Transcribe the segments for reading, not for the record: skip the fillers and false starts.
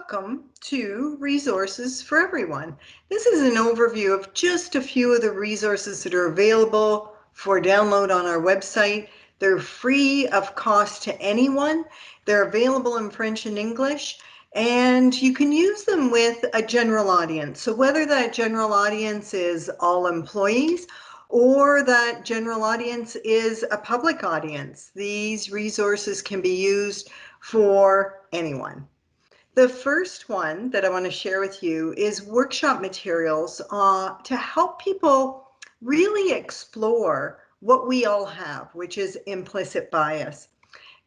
Welcome to Resources for Everyone. This is an overview of just a few of the resources that are available for download on our website. They're free of cost to anyone. They're available in French and English, and you can use them with a general audience. So whether that general audience is all employees or that general audience is a public audience, these resources can be used for anyone. The first one that I want to share with you is workshop materials to help people really explore what we all have, which is implicit bias.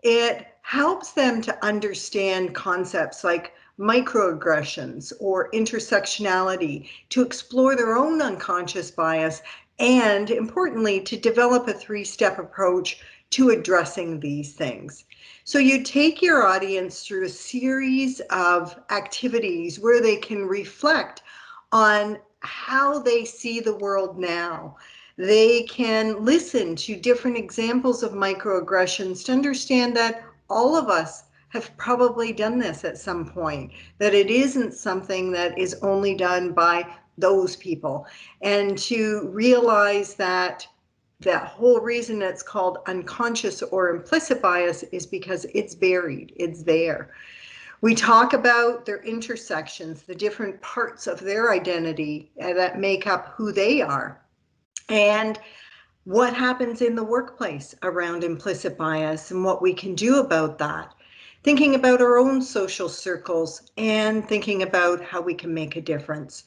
It helps them to understand concepts like microaggressions or intersectionality, to explore their own unconscious bias, and importantly, to develop a three-step approach to addressing these things. So you take your audience through a series of activities where they can reflect on how they see the world now. They can listen to different examples of microaggressions to understand that all of us have probably done this at some point, that it isn't something that is only done by those people, and to realize that the whole reason it's called unconscious or implicit bias is because it's buried, it's there. We talk about their intersections, the different parts of their identity that make up who they are, and what happens in the workplace around implicit bias and what we can do about that. Thinking about our own social circles and thinking about how we can make a difference.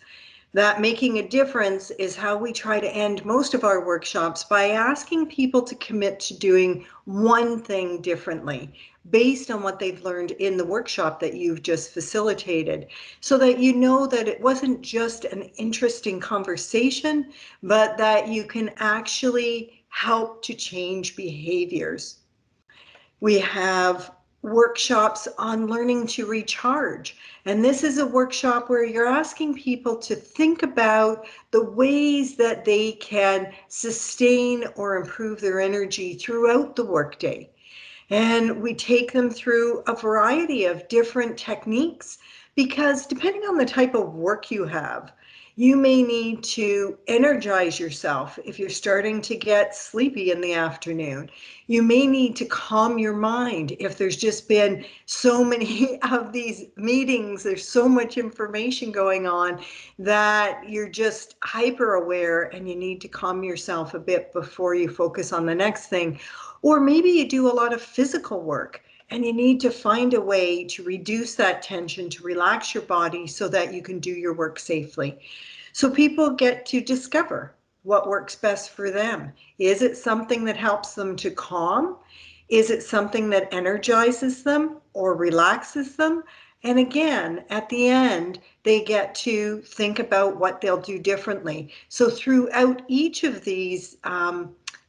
That making a difference is how we try to end most of our workshops, by asking people to commit to doing one thing differently based on what they've learned in the workshop that you've just facilitated, so that you know that it wasn't just an interesting conversation, but that you can actually help to change behaviors. We have workshops on learning to recharge. And this is a workshop where you're asking people to think about the ways that they can sustain or improve their energy throughout the workday. And we take them through a variety of different techniques, because depending on the type of work you have, you may need to energize yourself if you're starting to get sleepy in the afternoon. You may need to calm your mind if there's just been so many of these meetings, there's so much information going on that you're just hyper aware and you need to calm yourself a bit before you focus on the next thing. Or maybe you do a lot of physical work and you need to find a way to reduce that tension, to relax your body so that you can do your work safely. So people get to discover what works best for them. Is it something that helps them to calm? Is it something that energizes them or relaxes them? And again, at the end, they get to think about what they'll do differently. So throughout each of these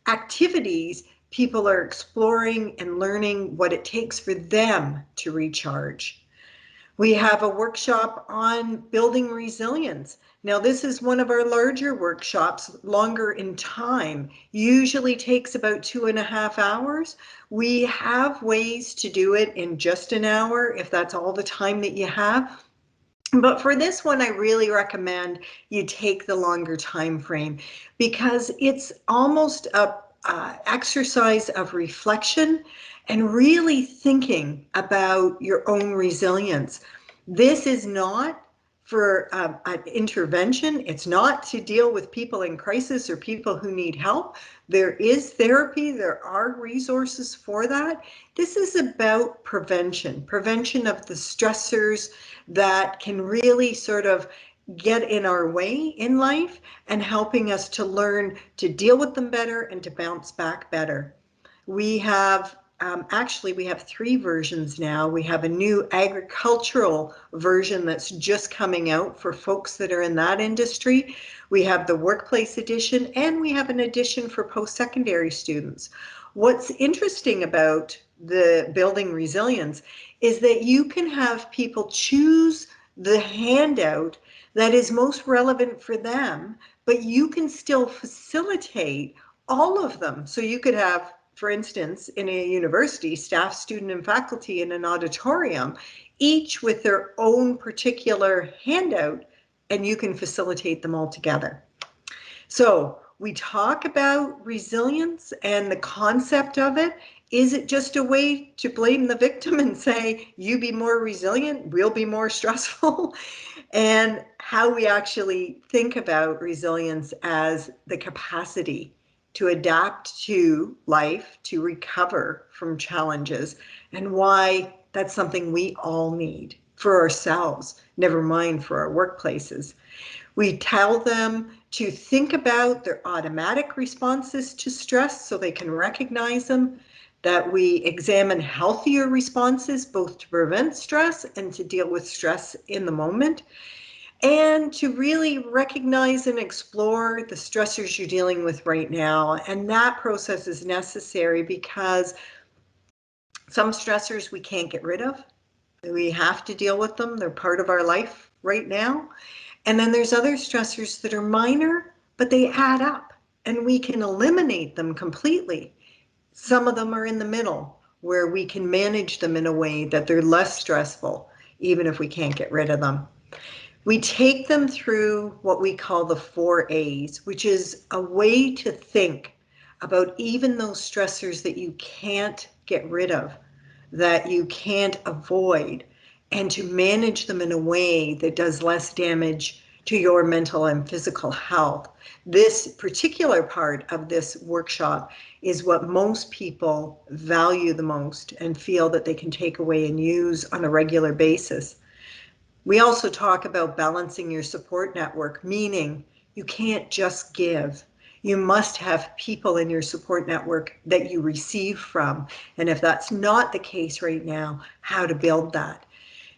activities, people are exploring and learning what it takes for them to recharge. We have a workshop on building resilience. Now, this is one of our larger workshops, longer in time, usually takes about 2.5 hours. We have ways to do it in just an hour if that's all the time that you have. But for this one, I really recommend you take the longer time frame, because it's almost a exercise of reflection and really thinking about your own resilience. This is not for an intervention. It's not to deal with people in crisis or people who need help. There is therapy. There are resources for that. This is about prevention of the stressors that can really sort of get in our way in life, and helping us to learn to deal with them better and to bounce back better. We have actually, we have 3 versions now. We have a new agricultural version that's just coming out for folks that are in that industry. We have the workplace edition, and we have an edition for post-secondary students. What's interesting about the building resilience is that you can have people choose the handout that is most relevant for them, but you can still facilitate all of them. So you could have, for instance, in a university, staff, student, and faculty in an auditorium. each with their own particular handout, and you can facilitate them all together. So we talk about resilience and the concept of it. Is it just a way to blame the victim and say, you be more resilient, we'll be more stressful? And how we actually think about resilience as the capacity to adapt to life, to recover from challenges, and why that's something we all need for ourselves, never mind for our workplaces. We tell them to think about their automatic responses to stress so they can recognize them, that we examine healthier responses both to prevent stress and to deal with stress in the moment, and to really recognize and explore the stressors you're dealing with right now. And that process is necessary because some stressors we can't get rid of. We have to deal with them. They're part of our life right now. And then there's other stressors that are minor, but they add up and we can eliminate them completely. Some of them are in the middle where we can manage them in a way that they're less stressful, even if we can't get rid of them. We take them through what we call the 4 A's, which is a way to think about even those stressors that you can't get rid of, that you can't avoid, and to manage them in a way that does less damage to your mental and physical health. This particular part of this workshop is what most people value the most and feel that they can take away and use on a regular basis. We also talk about balancing your support network, meaning you can't just give. You must have people in your support network that you receive from. And if that's not the case right now, how to build that.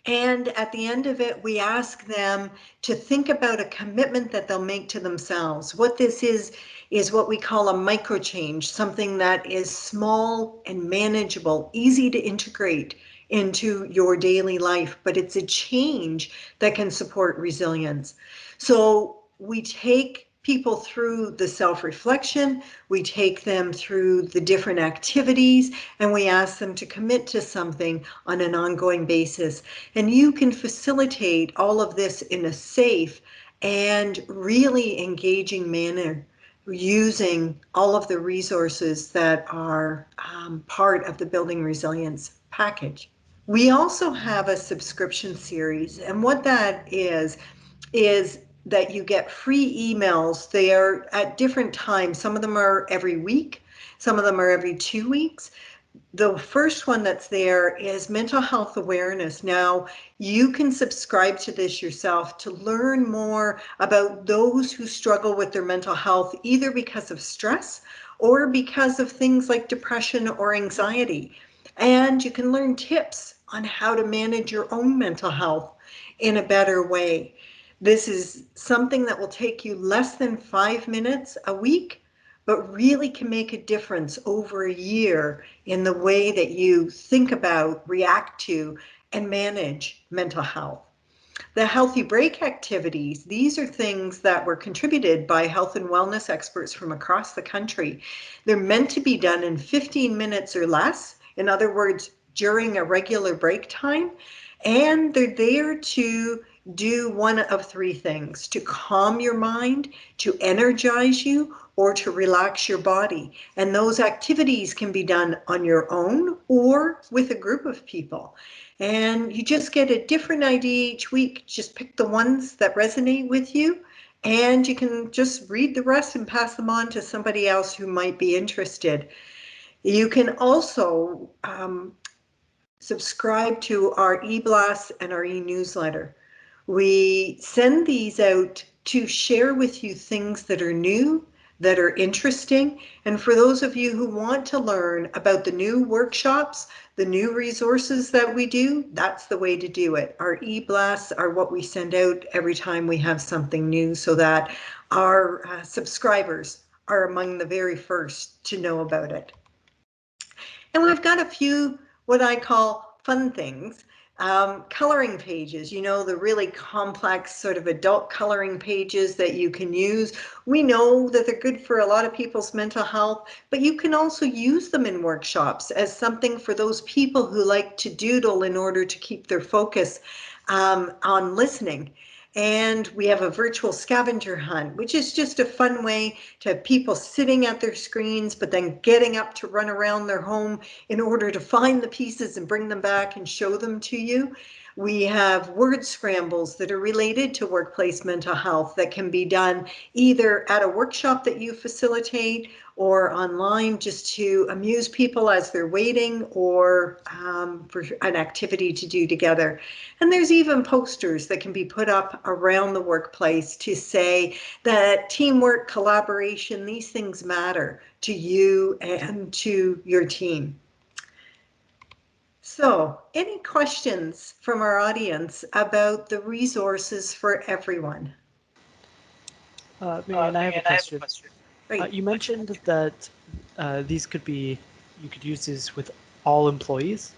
And at the end of it, we ask them to think about a commitment that they'll make to themselves. What this is what we call a micro change, something that is small and manageable, easy to integrate into your daily life, but it's a change that can support resilience. So we take people through the self-reflection, we take them through the different activities, and we ask them to commit to something on an ongoing basis. And you can facilitate all of this in a safe and really engaging manner using all of the resources that are part of the Building Resilience package. We also have a subscription series, and what that is that you get free emails. They are at different times. Some of them are every week, some of them are every 2 weeks. The first one that's there is mental health awareness. Now, you can subscribe to this yourself to learn more about those who struggle with their mental health, either because of stress or because of things like depression or anxiety. And you can learn tips on how to manage your own mental health in a better way. This is something that will take you less than 5 minutes a week, but really can make a difference over a year in the way that you think about, react to, and manage mental health. The healthy break activities, these are things that were contributed by health and wellness experts from across the country. They're meant to be done in 15 minutes or less. In other words, during a regular break time. And they're there to do one of 3 things: to calm your mind, to energize you, or to relax your body. And those activities can be done on your own or with a group of people. And you just get a different idea each week. Just pick the ones that resonate with you, and you can just read the rest and pass them on to somebody else who might be interested. You can also subscribe to our e-blasts and our e-newsletter. We send these out to share with you things that are new, that are interesting. And for those of you who want to learn about the new workshops, the new resources that we do, that's the way to do it. Our e-blasts are what we send out every time we have something new, so that our subscribers are among the very first to know about it. And we've got a few what I call fun things Coloring pages, the really complex sort of adult coloring pages that you can use. We know that they're good for a lot of people's mental health, but you can also use them in workshops as something for those people who like to doodle in order to keep their focus on listening. And we have a virtual scavenger hunt, which is just a fun way to have people sitting at their screens, but then getting up to run around their home in order to find the pieces and bring them back and show them to you. We have word scrambles that are related to workplace mental health that can be done either at a workshop that you facilitate or online just to amuse people as they're waiting, or for an activity to do together. And there's even posters that can be put up around the workplace to say that teamwork, collaboration, these things matter to you and to your team. So, any questions from our audience about the resources for everyone? Marianne, I have a question. Great. You mentioned that you could use these with all employees.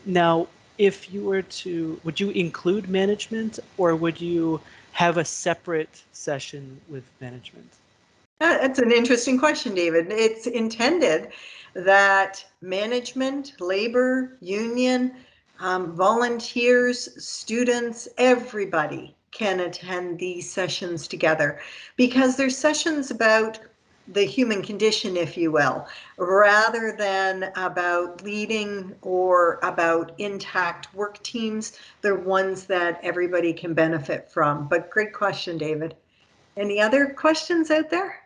Now, if you were to, would you include management, or would you have a separate session with management? That's an interesting question, David. It's intended that management, labor, union, volunteers, students, everybody can attend these sessions together, because they're sessions about the human condition, if you will, rather than about leading or about intact work teams. They're ones that everybody can benefit from. But great question, David. Any other questions out there?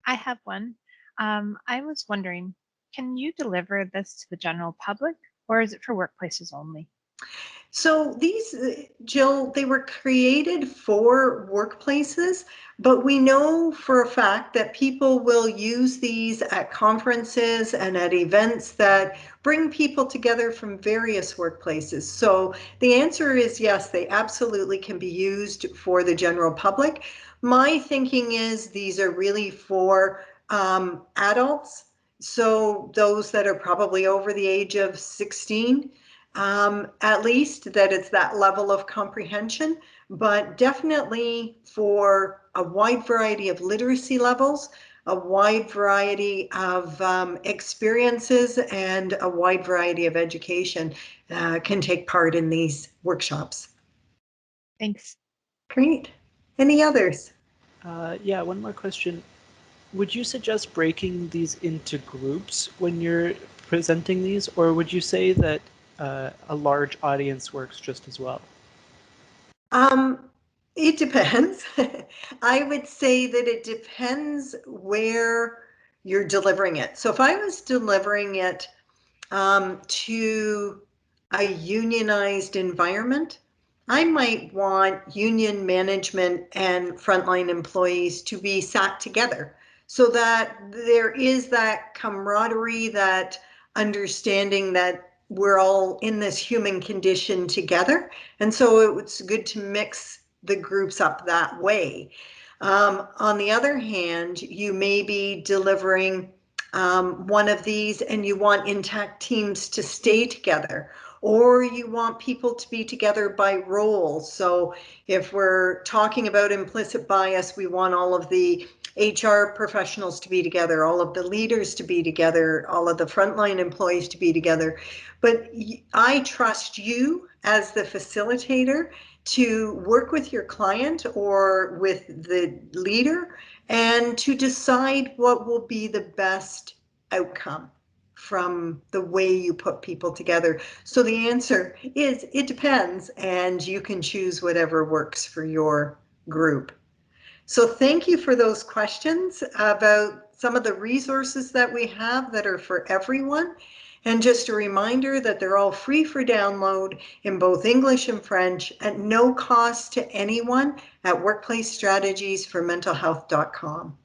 I have one. I was wondering, can you deliver this to the general public, or is it for workplaces only? So these, Jill, they were created for workplaces, but we know for a fact that people will use these at conferences and at events that bring people together from various workplaces. So the answer is yes, they absolutely can be used for the general public. My thinking is these are really for adults, so those that are probably over the age of 16. At least that it's that level of comprehension, but definitely for a wide variety of literacy levels, a wide variety of experiences, and a wide variety of education can take part in these workshops. Thanks. Great. Any others? Yeah, one more question. Would you suggest breaking these into groups when you're presenting these, or would you say that a large audience works just as well? Um, it depends. I would say that it depends where you're delivering it. So if I was delivering it to a unionized environment, I might want union management and frontline employees to be sat together so that there is that camaraderie, that understanding that we're all in this human condition together. And so it's good to mix the groups up that way. On the other hand, you may be delivering one of these and you want intact teams to stay together, or you want people to be together by role. So if we're talking about implicit bias, we want all of the HR professionals to be together, all of the leaders to be together, all of the frontline employees to be together. But I trust you as the facilitator to work with your client or with the leader and to decide what will be the best outcome from the way you put people together. So the answer is it depends, and you can choose whatever works for your group. So thank you for those questions about some of the resources that we have that are for everyone. And just a reminder that they're all free for download in both English and French at no cost to anyone at workplacestrategiesformentalhealth.com.